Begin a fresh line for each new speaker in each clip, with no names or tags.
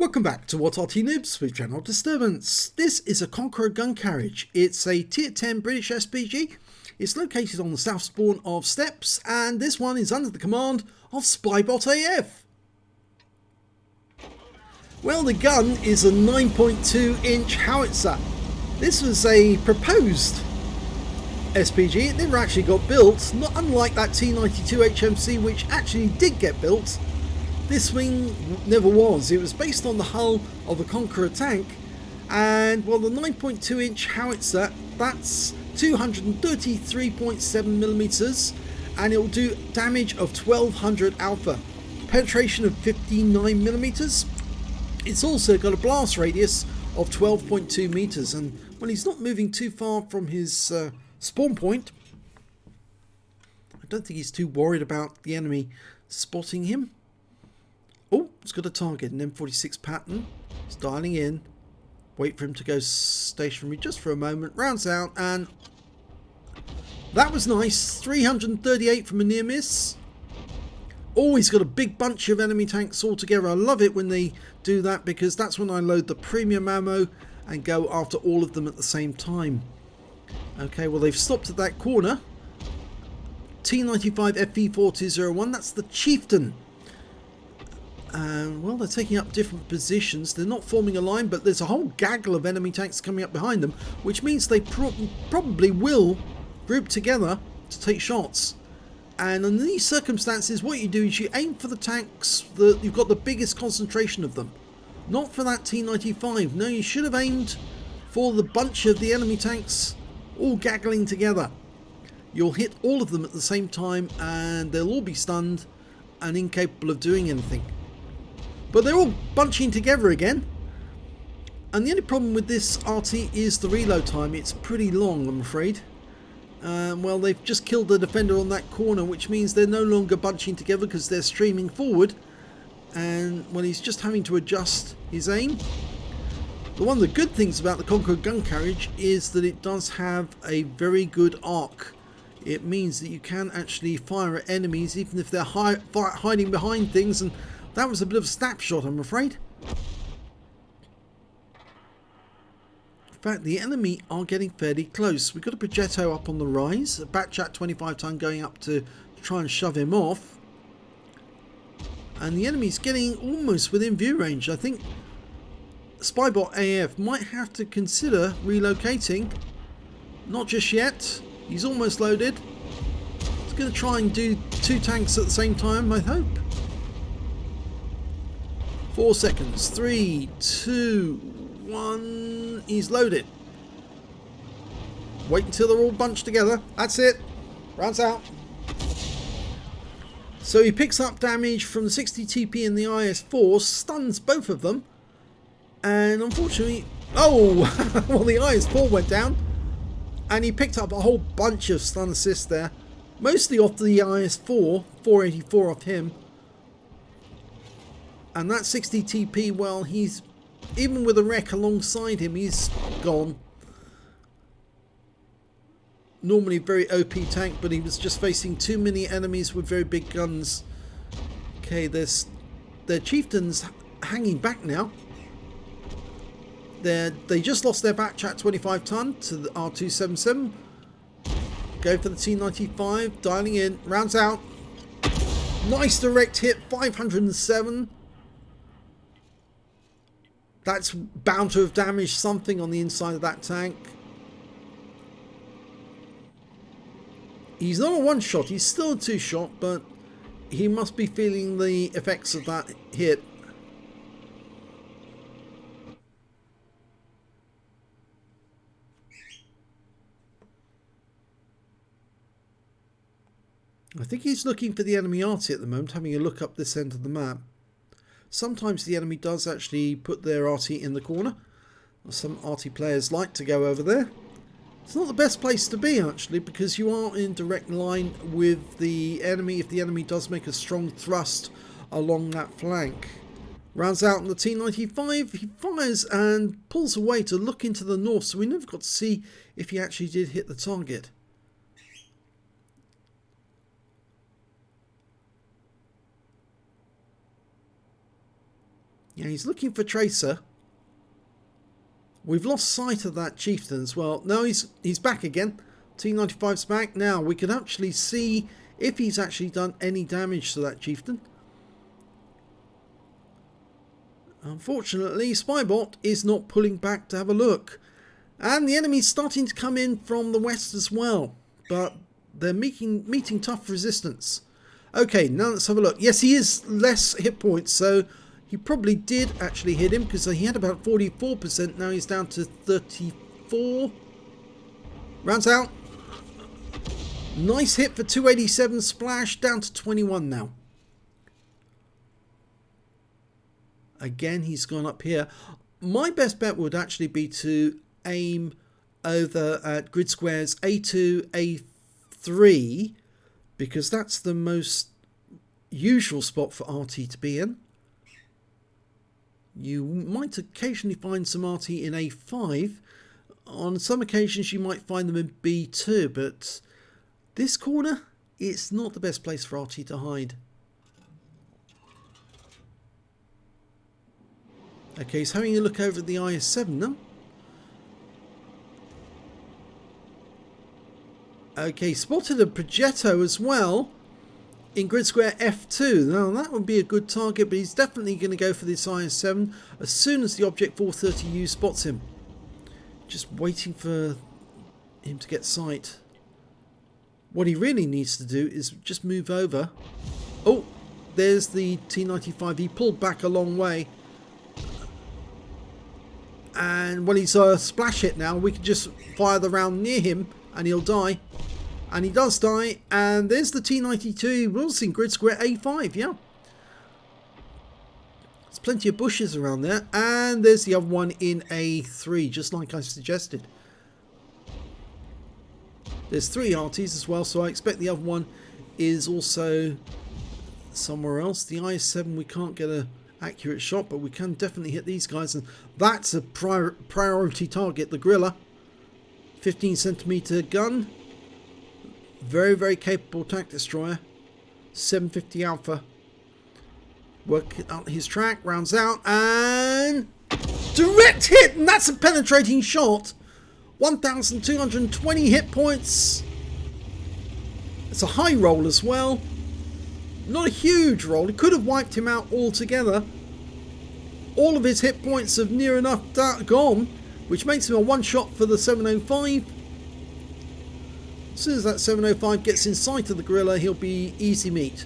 Welcome back to What Arty Noobs with General Disturbance. This is a Conqueror Gun Carriage. It's a Tier 10 British SPG. It's located on the south spawn of Steps, and this one is under the command of SpybotAF. Well, the gun is a 9.2-inch howitzer. This was a proposed SPG. It never actually got built, not unlike that T92 HMC, which actually did get built. This wing never was. It was based on the hull of the Conqueror tank, and well, the 9.2-inch howitzer, that's 233.7mm, and it will do damage of 1200 alpha, penetration of 59mm. It's also got a blast radius of 12.2 meters, and when he's not moving too far from his spawn point, I don't think he's too worried about the enemy spotting him. Oh, it's got a target, an M46 pattern. It's dialing in. Wait for him to go stationary just for a moment. Rounds out, and that was nice. 338 from a near miss. Oh, he's got a big bunch of enemy tanks all together. I love it when they do that, because that's when I load the premium ammo and go after all of them at the same time. Okay, well, they've stopped at that corner. T95 FV4201, that's the Chieftain. Well, they're taking up different positions. They're not forming a line, but there's a whole gaggle of enemy tanks coming up behind them, which means they probably will group together to take shots. And in these circumstances, what you do is you aim for the tanks that you've got the biggest concentration of them. Not for that T95. No, you should have aimed for the bunch of the enemy tanks all gaggling together. You'll hit all of them at the same time, and they'll all be stunned and incapable of doing anything. But they're all bunching together again. And the only problem with this Arty is the reload time. It's pretty long, I'm afraid. Well, they've just killed the defender on that corner, which means they're no longer bunching together because they're streaming forward. And well, he's just having to adjust his aim. But one of the good things about the Conqueror Gun Carriage is that it does have a very good arc. It means that you can actually fire at enemies even if they're hiding behind things, and that was a bit of a snapshot, I'm afraid. In fact, the enemy are getting fairly close. We've got a Progetto up on the rise, a Batchat 25 ton going up to try and shove him off. And the enemy's getting almost within view range. I think SpybotAF might have to consider relocating. Not just yet. He's almost loaded. He's going to try and do two tanks at the same time, I hope. 4 seconds. 3, 2, 1. He's loaded. Wait until they're all bunched together. That's it. Rounds out. So he picks up damage from the 60 TP and the IS-4, stuns both of them, and unfortunately, oh, well, the IS-4 went down, and he picked up a whole bunch of stun assists there, mostly off the IS-4, 484 off him. And that 60 TP, well, he's, even with a wreck alongside him, he's gone. Normally a very OP tank, but he was just facing too many enemies with very big guns. Okay, there's their Chieftains hanging back now. They just lost their Batchat 25 ton to the R277. Go for the T95, dialing in, rounds out. Nice direct hit, 507. That's bound to have damaged something on the inside of that tank. He's not a one-shot, he's still a two-shot, but he must be feeling the effects of that hit. I think he's looking for the enemy Arty at the moment, having a look up this end of the map. Sometimes the enemy does actually put their Arty in the corner. Some Arty players like to go over there. It's not the best place to be, actually, because you are in direct line with the enemy if the enemy does make a strong thrust along that flank. Rounds out on the T95, he fires and pulls away to look into the north, so we never got to see if he actually did hit the target. Yeah, he's looking for Tracer. We've lost sight of that chieftain as well. No, he's back again. T95's back. Now we can actually see if he's actually done any damage to that chieftain. Unfortunately, Spybot is not pulling back to have a look. And the enemy's starting to come in from the west as well. But they're meeting tough resistance. Okay, now let's have a look. Yes, he is less hit points, so he probably did actually hit him because he had about 44%. Now he's down to 34. Rounds out. Nice hit for 287 splash, down to 21 now. Again, he's gone up here. My best bet would actually be to aim over at grid squares A2, A3, because that's the most usual spot for Arty to be in. You might occasionally find some Arty in A5. On some occasions you might find them in B2, but this corner, it's not the best place for Arty to hide. Okay, he's having a look over at the IS-7 now. Okay, spotted a Progetto as well in grid square F2. Now that would be a good target, but he's definitely going to go for this IS-7 as soon as the Object 430U spots him. Just waiting for him to get sight. What he really needs to do is just move over. Oh, there's the T95. He pulled back a long way. And when he's splash hit now, we can just fire the round near him and he'll die. And he does die. And there's the T92. We'll see grid square A5, yeah. There's plenty of bushes around there. And there's the other one in A3, just like I suggested. There's 3 Artys as well, so I expect the other one is also somewhere else. The IS-7, we can't get a accurate shot, but we can definitely hit these guys, and that's a priority target. The Gorilla, 15cm gun, very, very capable tank destroyer, 750 Alpha. Work out his track, rounds out, and direct hit, and that's a penetrating shot. 1,220 hit points. It's a high roll as well. Not a huge roll. It could have wiped him out altogether. All of his hit points have near enough gone, which makes him a one shot for the 705. As soon as that 705 gets in sight of the Gorilla, he'll be easy meat.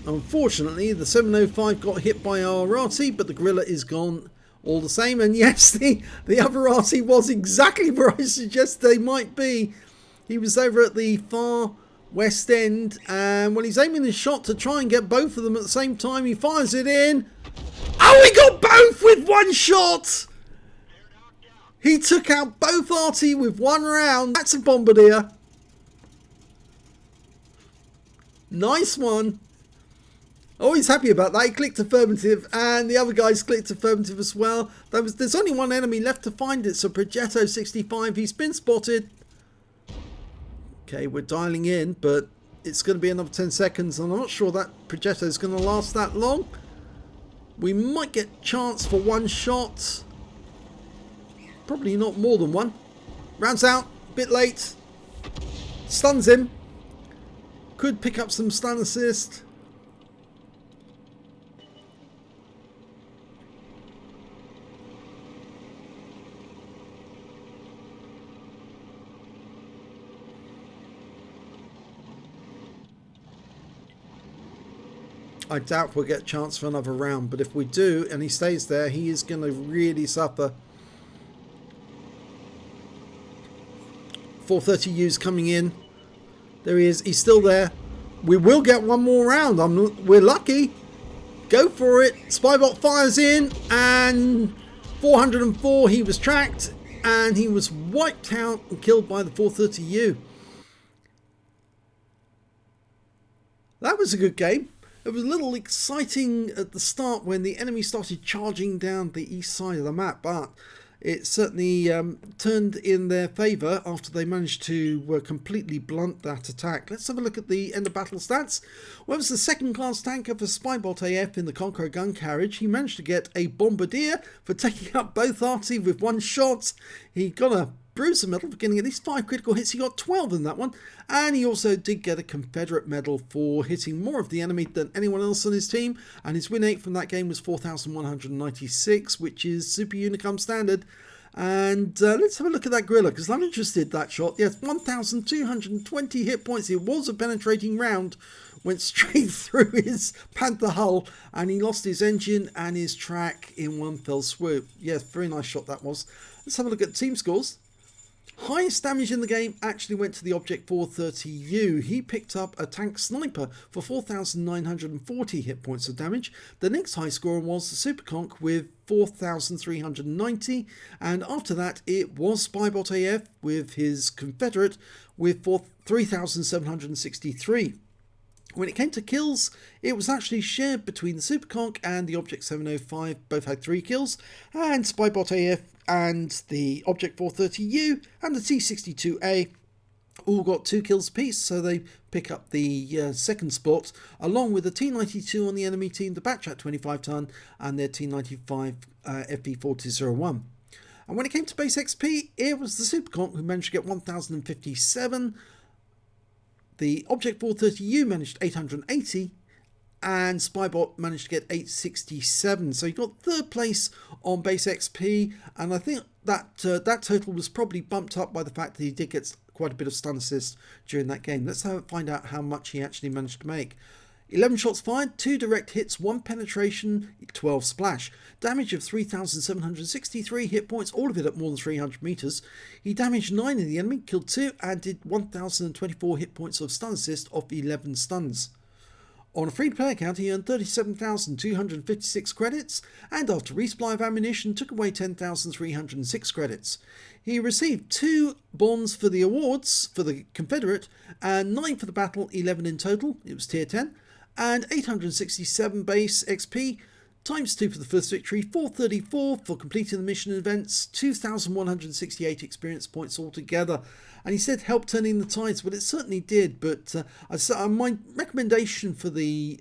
Unfortunately, the 705 got hit by our Arty, but the Gorilla is gone all the same. And yes, the other Arty was exactly where I suggested they might be. He was over at the far west end, and when he's aiming his shot to try and get both of them at the same time, he fires it in. Oh, he got both with one shot! He took out both Arty with one round. That's a Bombardier. Nice one. Oh, he's happy about that. He clicked affirmative, and the other guys clicked affirmative as well. There's only one enemy left to find it, so Progetto 65, he's been spotted. Okay, we're dialing in, but it's going to be another 10 seconds, and I'm not sure that Progetto is going to last that long. We might get a chance for one shot. Probably not more than one. Rounds out, bit late. Stuns him. Could pick up some stun assist. I doubt we'll get a chance for another round, but if we do and he stays there, he is going to really suffer. 430U's coming in. There he is. He's still there. We will get one more round. We're lucky. Go for it. Spybot fires in, and 404, he was tracked, and he was wiped out and killed by the 430U. That was a good game. It was a little exciting at the start when the enemy started charging down the east side of the map, but it certainly turned in their favour after they managed to completely blunt that attack. Let's have a look at the end of battle stats. Well, it was the second class tanker for SpybotAF in the Conqueror Gun Carriage. He managed to get a Bombardier for taking up both Arty with one shot. He got a Bruiser medal for getting at least 5 critical hits. He got 12 in that one, and he also did get a Confederate medal for hitting more of the enemy than anyone else on his team, and his win rate from that game was 4,196, which is Super Unicum standard. And let's have a look at that gorilla, because I'm interested in that shot. Yes, 1,220 hit points. It was a penetrating round, went straight through his Panther hull, and he lost his engine and his track in one fell swoop. Yes, very nice shot that was. Let's have a look at team scores. Highest damage in the game actually went to the Object 430U. He picked up a tank sniper for 4,940 hit points of damage. The next high scorer was the Super Conk with 4,390, and after that it was SpybotAF with his Confederate with 3,763. When it came to kills, it was actually shared between the Super Conk and the Object 705. Both had 3 kills, and SpybotAF and the Object 430U and the T62A all got 2 kills apiece, so they pick up the second spot, along with the T92 on the enemy team, the Batchat 25 ton, and their T95 FV4001. And when it came to base XP, it was the Super Conk who managed to get 1,057. The Object 430U managed 880, and Spybot managed to get 867. So he got 3rd place on base XP, and I think that that total was probably bumped up by the fact that he did get quite a bit of stun assist during that game. Let's find out how much he actually managed to make. 11 shots fired, 2 direct hits, 1 penetration, 12 splash. Damage of 3,763 hit points, all of it at more than 300 meters. He damaged 9 of the enemy, killed 2, and did 1,024 hit points of stun assist off 11 stuns. On a free-to-play account, he earned 37,256 credits, and after resupply of ammunition, took away 10,306 credits. He received 2 bonds for the awards for the Confederate, and 9 for the battle, 11 in total. It was tier 10. And 867 base XP, times 2 for the first victory, 434 for completing the mission events, 2,168 experience points altogether. And he said help turning the tides. Well, it certainly did, but my recommendation for you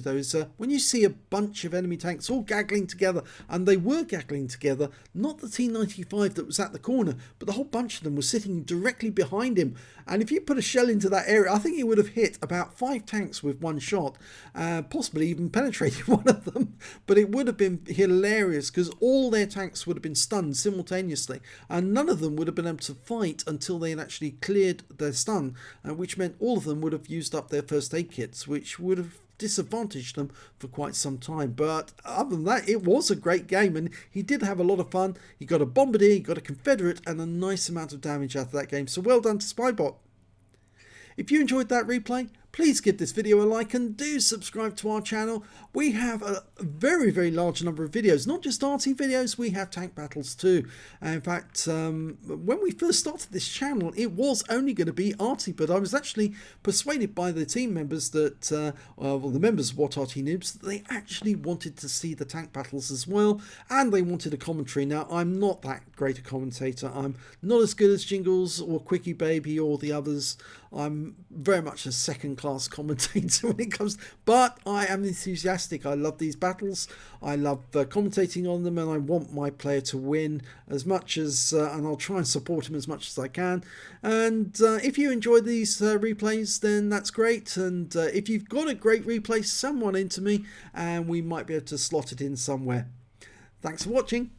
though is when you see a bunch of enemy tanks all gaggling together, and they were gaggling together, not the T95 that was at the corner, but the whole bunch of them were sitting directly behind him. And if you put a shell into that area, I think he would have hit about 5 tanks with one shot, possibly even penetrated one of them. But it would have been hilarious because all their tanks would have been stunned simultaneously, and none of them would have been able to fight until they had actually cleared their stun, which meant all of them would have used up their first aid kits, which would have disadvantaged them for quite some time. But other than that, it was a great game, and he did have a lot of fun. He got a Bombardier, he got a Confederate, and a nice amount of damage out of that game. So well done to Spybot. If you enjoyed that replay, please give this video a like and do subscribe to our channel. We have a very, very large number of videos, not just Arty videos, we have tank battles too. In fact, when we first started this channel, it was only going to be Arty, but I was actually persuaded by the team members that, well, the members of What Arty Noobs, that they actually wanted to see the tank battles as well, and they wanted a commentary. Now, I'm not that great a commentator. I'm not as good as Jingles or Quickie Baby or the others. I'm very much a second-class commentator when it comes, but I am enthusiastic. I love these battles. I love commentating on them, and I want my player to win as much as, and I'll try and support him as much as I can. And if you enjoy these replays, then that's great. And if you've got a great replay, send one in to me, and we might be able to slot it in somewhere. Thanks for watching.